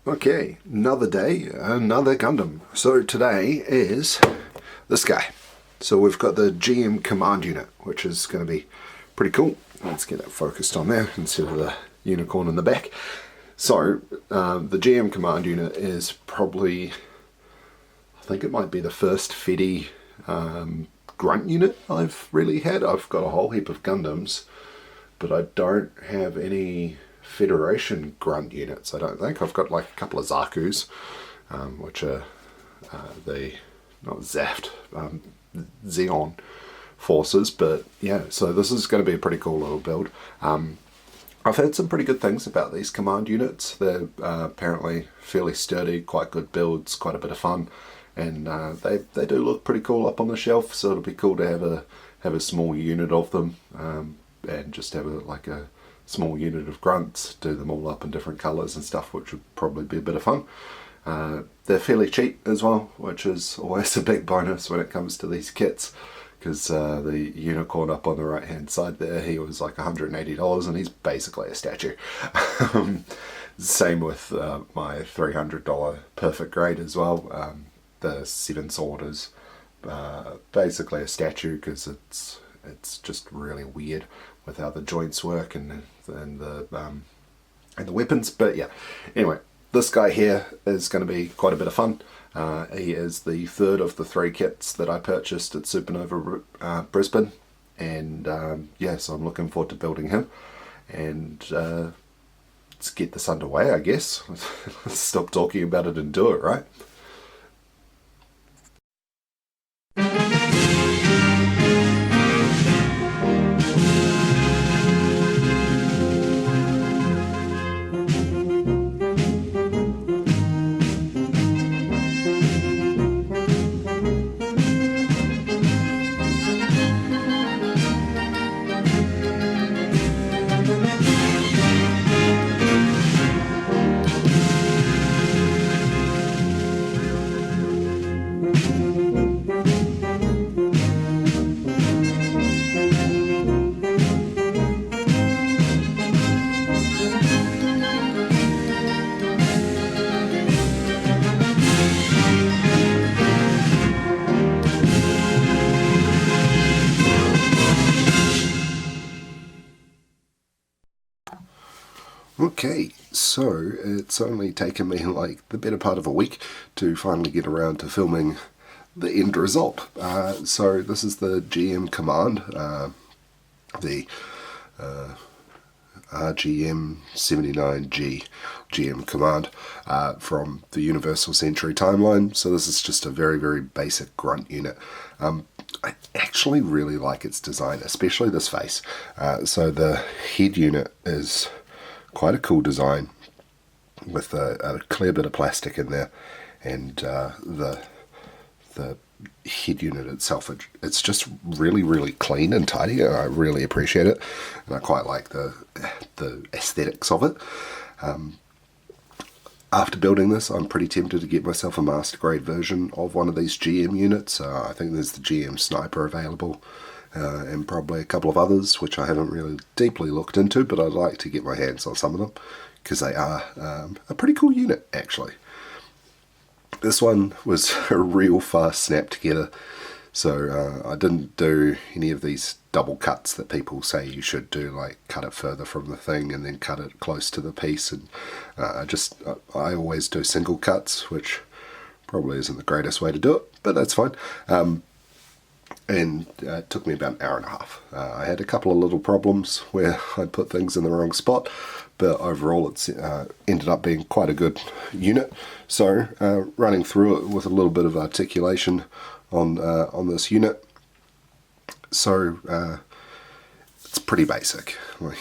Okay, another day, another Gundam. So today is this guy. So we've got the GM command unit, which is going to be pretty cool. Let's get it focused on there instead of the unicorn in the back. So the GM command unit is probably, I think it might be the first Fedi grunt unit I've really had. I've got a whole heap of Gundams, but I don't have any Federation grunt units, I don't think. I've got like a couple of Zaku's, which are the, not Zaft, Xeon forces, but yeah, so this is going to be a pretty cool little build. I've heard some pretty good things about these command units. They're apparently fairly sturdy, quite good builds, quite a bit of fun, and they do look pretty cool up on the shelf, so it'll be cool to have a small unit of them, and just have like a small unit of grunts, do them all up in different colours and stuff, which would probably be a bit of fun. They're fairly cheap as well, which is always a big bonus when it comes to these kits, because the unicorn up on the right hand side there, he was like $180 and he's basically a statue. Same with my $300 perfect grade as well. The 7 sword is basically a statue because it's just really weird with how the joints work and the weapons. But yeah, anyway, this guy here is going to be quite a bit of fun. He is the third of the 3 kits that I purchased at Supernova Brisbane, and yeah, so I'm looking forward to building him, and let's get this underway, I guess. Let's stop talking about it and do it, right? Okay, so it's only taken me like the better part of a week to finally get around to filming the end result. So this is the GM command, the RGM-79G GM command from the Universal Century timeline. So this is just a very, very basic grunt unit. I actually really like its design, especially this face. So the head unit is quite a cool design with a clear bit of plastic in there, and the head unit itself, it's just really, really clean and tidy, and I really appreciate it, and I quite like the aesthetics of it. After building this, I'm pretty tempted to get myself a master grade version of one of these GM units. I think there's the GM Sniper available, and probably a couple of others which I haven't really deeply looked into, but I'd like to get my hands on some of them because they are a pretty cool unit actually. This one was a real fast snap together, so I didn't do any of these double cuts that people say you should do, like cut it further from the thing and then cut it close to the piece, and I always do single cuts, which probably isn't the greatest way to do it, but that's fine. And it took me about an hour and a half. I had a couple of little problems where I'd put things in the wrong spot, but overall it's ended up being quite a good unit. So running through it with a little bit of articulation on this unit. So it's pretty basic. Like,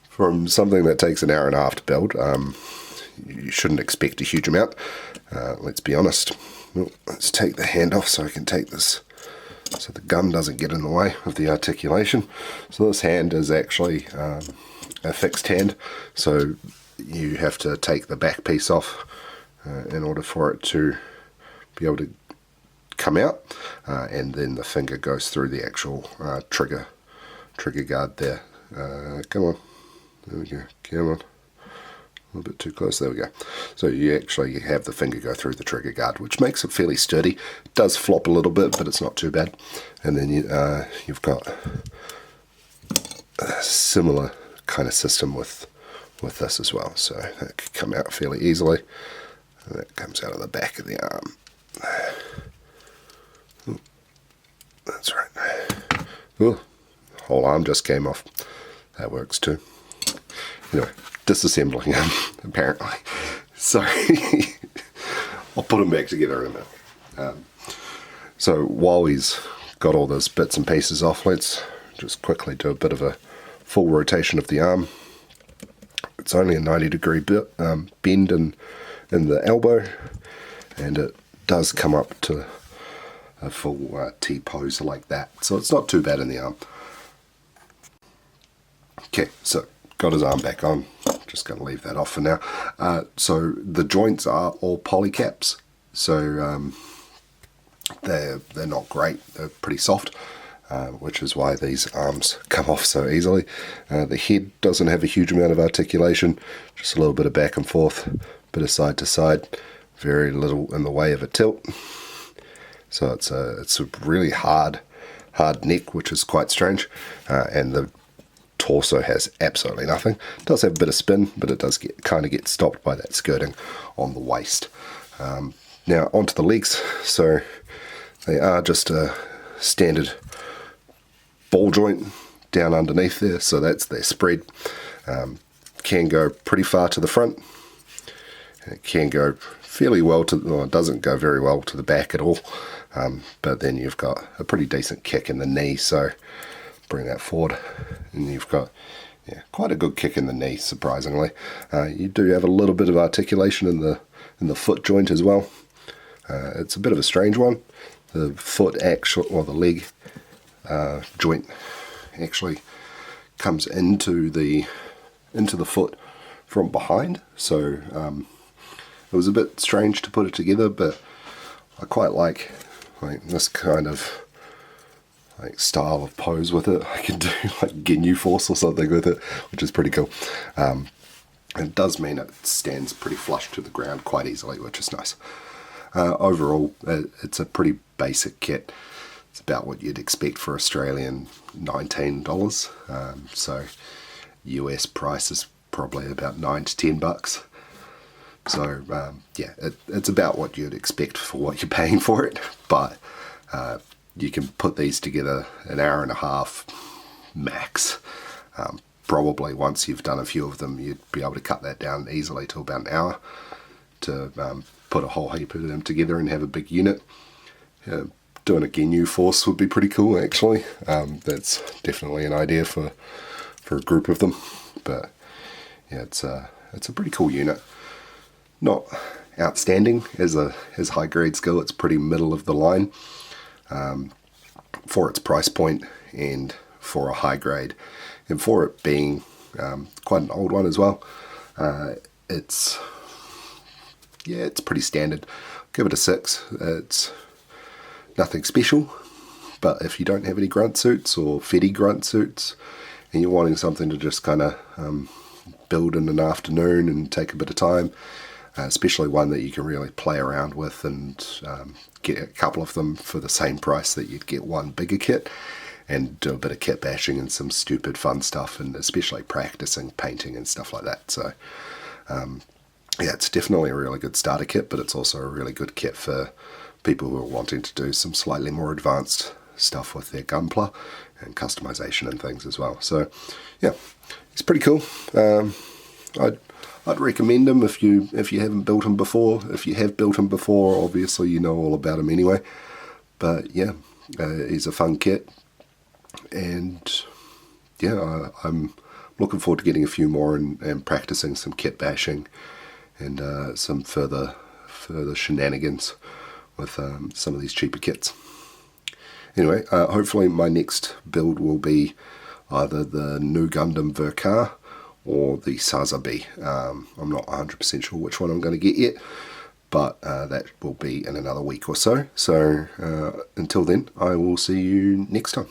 from something that takes an hour and a half to build, you shouldn't expect a huge amount. Let's be honest. Well, let's take the hand off so I can take this, so the gun doesn't get in the way of the articulation. So this hand is actually a fixed hand, so you have to take the back piece off in order for it to be able to come out, and then the finger goes through the actual trigger guard there. Come on, there we go, come on, a little bit too close, there we go. So you actually have the finger go through the trigger guard, which makes it fairly sturdy. It does flop a little bit, but it's not too bad. And then you've got a similar kind of system with this as well. So that could come out fairly easily. And that comes out of the back of the arm. Ooh, that's right. Ooh, whole arm just came off. That works too. Anyway, disassembling him, apparently. Sorry. I'll put him back together in a minute. So while he's got all those bits and pieces off, let's just quickly do a bit of a full rotation of the arm. It's only a 90-degree bend in the elbow, and it does come up to a full T-pose like that. So it's not too bad in the arm. Okay, so got his arm back on. Just going to leave that off for now. So the joints are all polycaps, so they're not great. They're pretty soft, which is why these arms come off so easily. The head doesn't have a huge amount of articulation, just a little bit of back and forth, bit of side to side, very little in the way of a tilt. So it's a really hard neck, which is quite strange, and the torso has absolutely nothing. It does have a bit of spin, but it does kind of get stopped by that skirting on the waist. Now onto the legs. So they are just a standard ball joint down underneath there, so that's their spread. Can go pretty far to the front. It can go fairly well to, well, it doesn't go very well to the back at all, but then you've got a pretty decent kick in the knee, so bring that forward, and you've got quite a good kick in the knee, surprisingly. You do have a little bit of articulation in the foot joint as well. It's a bit of a strange one. The foot actually, or the leg joint actually comes into the foot from behind, so it was a bit strange to put it together, but I quite like this kind of style of pose with it. I can do like Ginyu force or something with it, which is pretty cool. It does mean it stands pretty flush to the ground quite easily, which is nice. Overall, it's a pretty basic kit. It's about what you'd expect for Australian $19. So US price is probably about $9 to $10. So it's about what you'd expect for what you're paying for it, but you can put these together an hour and a half max. Probably once you've done a few of them, you'd be able to cut that down easily to about an hour to put a whole heap of them together and have a big unit. Doing a Ginyu force would be pretty cool, actually. That's definitely an idea for a group of them. But yeah, it's a pretty cool unit. Not outstanding as high grade skill. It's pretty middle of the line for its price point and for a high grade, and for it being quite an old one as well. It's pretty standard. Give it a 6. It's nothing special, but if you don't have any grunt suits or Fetty grunt suits and you're wanting something to just kind of build in an afternoon and take a bit of time, especially one that you can really play around with and get a couple of them for the same price that you'd get one bigger kit, and do a bit of kit bashing and some stupid fun stuff, and especially practicing painting and stuff like that. So it's definitely a really good starter kit, but it's also a really good kit for people who are wanting to do some slightly more advanced stuff with their gunpla and customization and things as well. So yeah, it's pretty cool. I'd recommend them if you haven't built them before. If you have built them before, obviously you know all about them anyway. But yeah, he's a fun kit, and yeah, I'm looking forward to getting a few more and practicing some kit bashing and some further shenanigans with some of these cheaper kits. Anyway, hopefully my next build will be either the new Gundam Verkar or the Sazabi. I'm not 100% sure which one I'm going to get yet, but that will be in another week or so. So until then, I will see you next time.